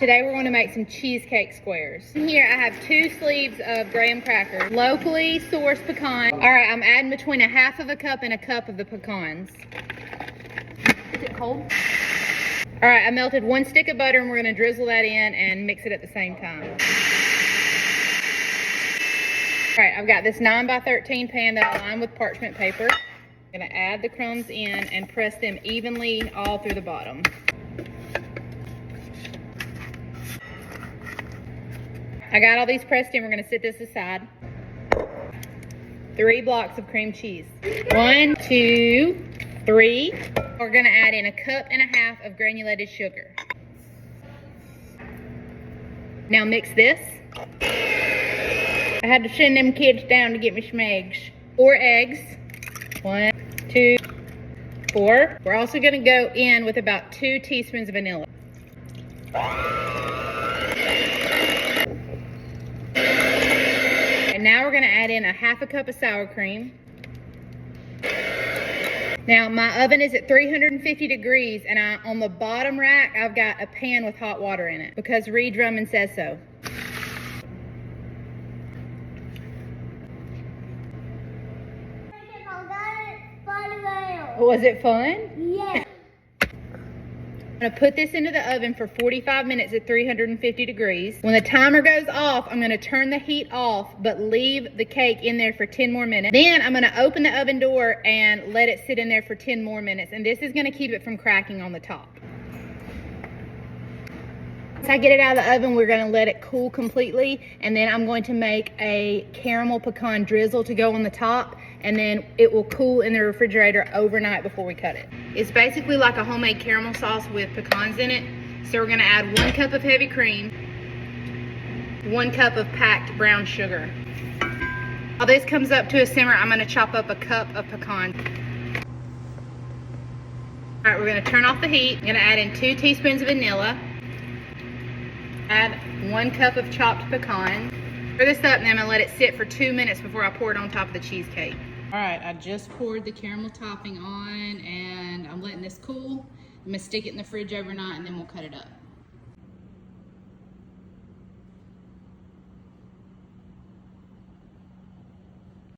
Today we're going to make some cheesecake squares. Here I have 2 sleeves of graham crackers, locally sourced pecan. All right, I'm adding between a half of a cup and a cup of the pecans. Is it cold? All right, I melted 1 stick of butter and we're going to drizzle that in and mix it at the same time. All right, I've got this 9x13 pan that I lined with parchment paper. I'm going to add the crumbs in and press them evenly all through the bottom. I got all these pressed in. We're going to set this aside. 3 blocks of cream cheese. 1, 2, 3. We're going to add in a cup and a half of granulated sugar. Now mix this. I had to send them kids down to get me some eggs. 4 eggs. 1, 2, 4. We're also going to go in with about 2 teaspoons of vanilla. And now we're going to add in a half a cup of sour cream. Now my oven is at 350 degrees and on the bottom rack I've got a pan with hot water in it because Reed Drummond says so. Was it fun? Yeah. I'm going to put this into the oven for 45 minutes at 350 degrees. When the timer goes off, I'm going to turn the heat off, but leave the cake in there for 10 more minutes. Then I'm going to open the oven door and let it sit in there for 10 more minutes. And this is going to keep it from cracking on the top. Once I get it out of the oven, we're going to let it cool completely. And then I'm going to make a caramel pecan drizzle to go on the top. And then it will cool in the refrigerator overnight before we cut it. It's basically like a homemade caramel sauce with pecans in it. So we're gonna add 1 cup of heavy cream, 1 cup of packed brown sugar. While this comes up to a simmer, I'm gonna chop up a cup of pecans. All right, we're gonna turn off the heat. I'm gonna add in 2 teaspoons of vanilla. Add 1 cup of chopped pecan. Stir this up and then I'm gonna let it sit for 2 minutes before I pour it on top of the cheesecake. All right, I just poured the caramel topping on and I'm letting this cool. I'm gonna stick it in the fridge overnight and then we'll cut it up.